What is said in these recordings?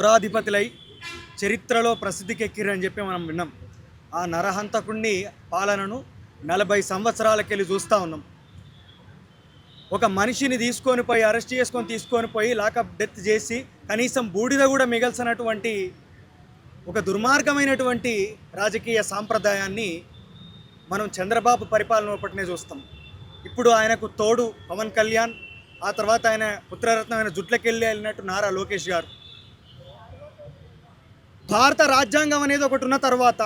పురాధిపతులై చరిత్రలో ప్రసిద్ధికెక్కిరని చెప్పి మనం విన్నాం. ఆ నరహంతకుణ్ణి పాలనను 40 సంవత్సరాలకెళ్ళి చూస్తూ ఉన్నాం. ఒక మనిషిని తీసుకొని పోయి అరెస్ట్ చేసుకొని తీసుకొని పోయి లాకప్ డెత్ చేసి కనీసం బూడిద కూడా మిగల్సినటువంటి ఒక దుర్మార్గమైనటువంటి రాజకీయ సాంప్రదాయాన్ని మనం చంద్రబాబు పరిపాలన ఒకటినే చూస్తాం. ఇప్పుడు ఆయనకు తోడు పవన్ కళ్యాణ్, ఆ తర్వాత ఆయన పుత్రరత్నమైన జుట్లకెళ్ళి వెళ్ళినట్టు నారా లోకేష్ గారు. భారత రాజ్యాంగం అనేది ఒకటి ఉన్న తర్వాత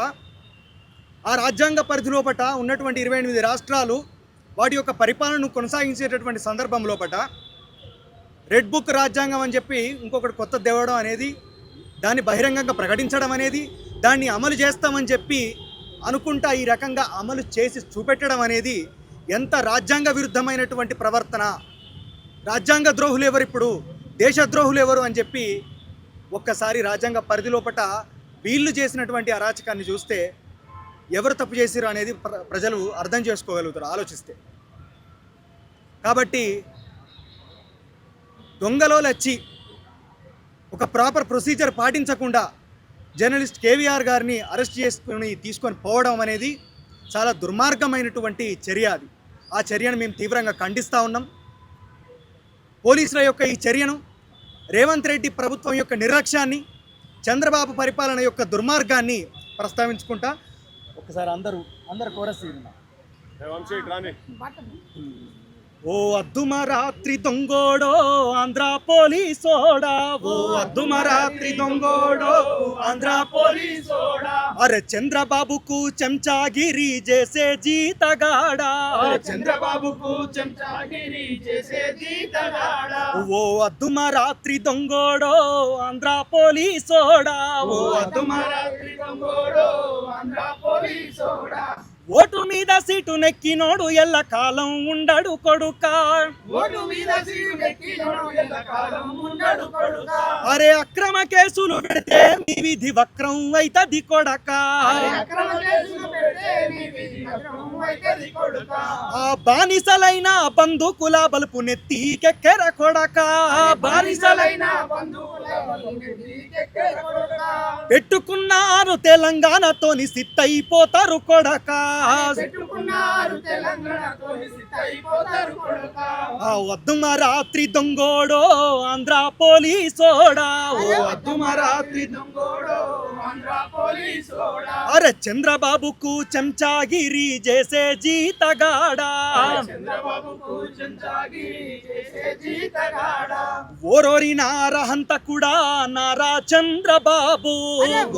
ఆ రాజ్యాంగ పరిధి లోపట ఉన్నటువంటి 28 రాష్ట్రాలు వాటి యొక్క పరిపాలనను కొనసాగించేటటువంటి సందర్భం లోపట రెడ్ బుక్ రాజ్యాంగం అని చెప్పి ఇంకొకటి కొత్త తేవడం అనేది, దాన్ని బహిరంగంగా ప్రకటించడం అనేది, దాన్ని అమలు చేస్తామని చెప్పి అనుకుంటా ఈ రకంగా అమలు చేసి చూపెట్టడం అనేది ఎంత రాజ్యాంగ విరుద్ధమైనటువంటి ప్రవర్తన. రాజ్యాంగ ద్రోహులు ఎవరు, ఇప్పుడు దేశద్రోహులు ఎవరు అని చెప్పి ఒక్కసారి రాజ్యాంగ పరిధి లోపట వీళ్ళు చేసినటువంటి అరాచకాన్ని చూస్తే ఎవరు తప్పు చేసిరు అనేది ప్రజలు అర్థం చేసుకోగలుగుతారు ఆలోచిస్తే. కాబట్టి దొంగలో వచ్చి ఒక ప్రాపర్ ప్రొసీజర్ పాటించకుండా జర్నలిస్ట్ కేవీఆర్ గారిని అరెస్ట్ చేసుకుని తీసుకొని పోవడం అనేది చాలా దుర్మార్గమైనటువంటి చర్య. అది ఆ చర్యను మేము తీవ్రంగా ఖండిస్తూ ఉన్నాం. పోలీసుల యొక్క ఈ చర్యను, రేవంత్ రెడ్డి ప్రభుత్వం యొక్క నిర్లక్ష్యాన్ని, చంద్రబాబు పరిపాలన యొక్క దుర్మార్గాన్ని ప్రస్తావించుకుంటా ఒకసారి అందరు కోరస్. ఓ అద్దుమ రాత్రి దొంగోడో ఆంధ్ర పోలీసోడా, ఓ అద్దుమ రాత్రి దొంగోడో ఆంధ్ర పోలీసోడా, అరే చంద్రబాబుకు చెంచాగిరి చేసే జీతగాడా, చంద్రబాబుకు చెంచాగిరి చేసే జీతగాడా, ఓ అద్దుమ రాత్రి దొంగోడో ఆంధ్ర పోలీసోడా, ఓ అద్దుమ రాత్రి దొంగోడో ఆంధ్ర పోలీసోడా, ఓటు మీద సీటు నెక్కినోడు ఎల్ల కాలం ఉండడు కొడుకా, ఓటు మీద సీటు నెక్కినోడు ఎల్ల కాలం ఉండడు కొడుకా, అరే అక్రమ కేసులు పెడితే మీ విధి వక్రం అయితది కొడకా, అక్రమ కేసులు పెడితే మీ విధి వక్రం అయితది కొడుకా, ఆ బానిసలైన బంధుకుల బలుపు నెత్తికెక్కెర కొడకా, బానిసలైన బంధువుల నెత్తికెక్కెర కొడుకా, పెట్టుకున్నారు తెలంగాణతోని సిత్తైపోతారు కొడకా, పెట్టుకున్నారు తెలంగాణతోని సిద్ధైపోతారు కొడుకా, ఆ వద్దుమ రాత్రి దొంగోడో ఆంధ్ర పోలీసోడా, ఓ అద్దుమ రాత్రి దొంగోడో ఆంధ్ర పోలీసోడా, అరే చంద్రబాబుకు చెంచాగిరి చేసే జీతగాడా, చంద్రబాబుకు చెంచాగిరి చేసే జీతగాడా, ఓరోరి నారహంతకుడా నారా చంద్రబాబు,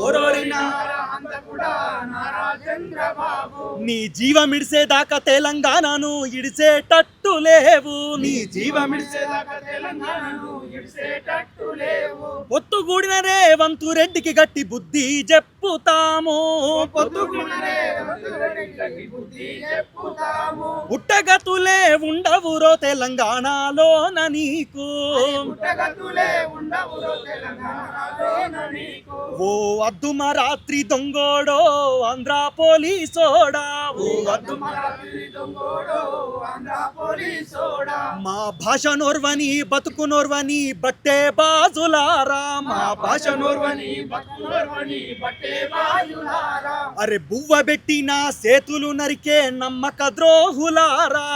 ఓరోరి నారహంతకుడా నారా చంద్రబాబు, నీ జీవమిడిసేదాకా తెలంగాణను ఇడిసేటట్టు లేవు, నీ జీవమిడిసేదాకా తెలంగాణను ఇడిసేటట్టు లేవు, పొత్తుగూడిన రేవంత్ రెడ్డికి గట్టి బుద్ధి చెప్పుతాము, పొద్దుగున్న రేవంత్ రెడ్డికి బుద్ధి చెప్పుతాము, పుట్టగతులే ఉండవురో తెలంగాణలోన నీకు, పుట్టగతులే ఉండవురో తెలంగాణలోన నీకు, ఓ అద్దుమ రాత్రి దొంగోడో ఆంధ్ర పోలీసోడా, ఓ అద్దుమ రాత్రి దొంగోడో ఆంధ్ర పోలీసోడా, మా భాష నోర్వని బతుకు నోర్వని బట్టే బాజులారా, మా భాష నోర్వని బతుకునోర్వని బట్టే బాజులారా, అరే బువ్వ పెట్టిన సేతులు నరికే నమ్మక ద్రోహులారా,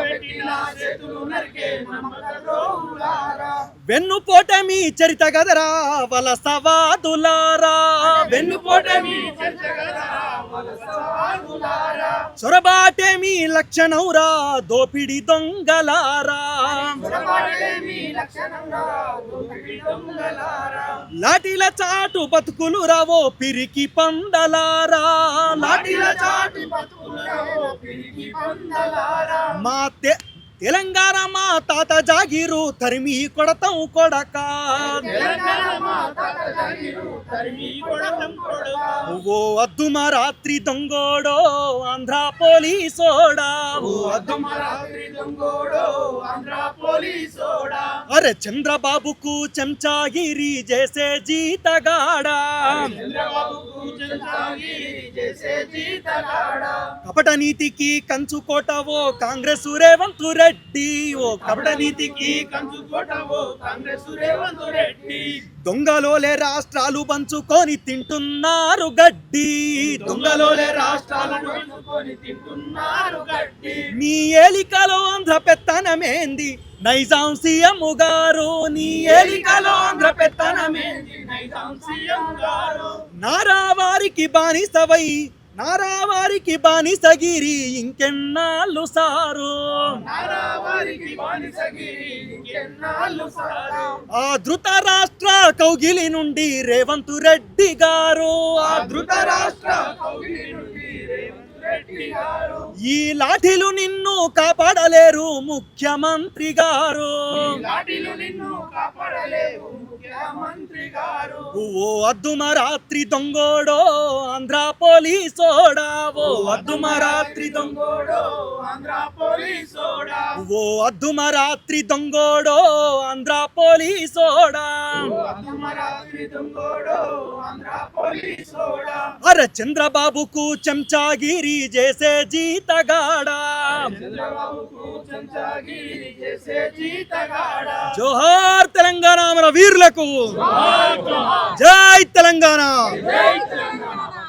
పెట్టిన చేతులు నరికే నమ్మక ద్రోహులారా, వెన్నుపోట మీ చరిత గదరా వలసవాదులారా, వెన్నుపోట మీ చర్చగరా వలసవాదులారా, చొరబాటే మీ లక్షణంరా దోపిడి దొంగలారా, పొరపాటే మీ లక్షణంగా దోపిడి దొంగలారా, లాఠీల చాటు బతుకులు రావో పిరికి పందలారా, లాఠీల చాటు బతుకులలో పిరికి పందలారా, మా తెలంగాణ మా తాత జాగిరు తరిమి కొడతాం కొడక, తెలంగాణ మా తాత జాగిరు తరిమి కొడతాం కొడకా, ఓ అద్దుమ రాత్రి దొంగోడో ఆంధ్ర పోలీసోడా, ఓ అద్దుమ రాత్రి దొంగోడో ఆంధ్ర పోలీసోడా, అరే చంద్రబాబుకు చెంచాగిరి చేసే జీతగాడా, చంద్రబాబుకు చెంచాగిరి చేసే జీతగాడా, కపట నీతికి కంచుకోటవో కాంగ్రెస్ రేవంత్ రెడ్డి రెడ్డి ఓ కపట నీతికి కంచుకోటవో కాంగ్రెస్ రేవంత్ రెడ్డి దొంగలోలే రాష్ట్రాలు పంచుకొని తింటున్నారు గడ్డి దొంగలోలే రాష్ట్రాలను పంచుకొని తింటున్నారు గడ్డి నీ ఏలికలో ఆంధ్ర పెత్తనమేంది నైజాం సీఎం గారు నీ ఏలికలో ఆంధ్ర పెత్తనమేంది నైజాం సీఎం గారు నారావారికి బానిసవై నారావారికి బానిసగిరి ఇంకెన్నాళ్ళు సారు నారావారికి బానిసగిరి ఇంకెన్నాళ్ళు సారు ఆ ధృత రాష్ట్ర కౌగిలి నుండి రేవంత్ రెడ్డి గారు ఆ ధృత రాష్ట్ర కౌగిలి నుండి రేవంత్ రెడ్డి గారు ఈ లాఠీలు నిన్ను కాపాడలేరు ముఖ్యమంత్రి గారు లాఠీలు నిన్ను కాపాడలేవు ముఖ్యమంత్రి గారు ఓ అద్దుమరాత్రి దొంగోడో ఆంధ్ర పోలీసోడా ఓ అద్దుమరాత్రి దొంగోడో ఆంధ్ర పోలీసోడా ఓ అద్దుమరాత్రి దొంగోడో ఆంధ్ర పోలీసోడా అర్ధమరాత్రి దొంగోడో ఆంధ్ర పోలీసోడా అర చంద్రబాబుకు చెంచాగిరి చేసే జీతగాడా చంద్రబాబుకు చెంచాగిరి చేసే జీతగాడా జోహార్ తెలంగాణ మన వీరులకు జై తెలంగాణ జై తెలంగాణ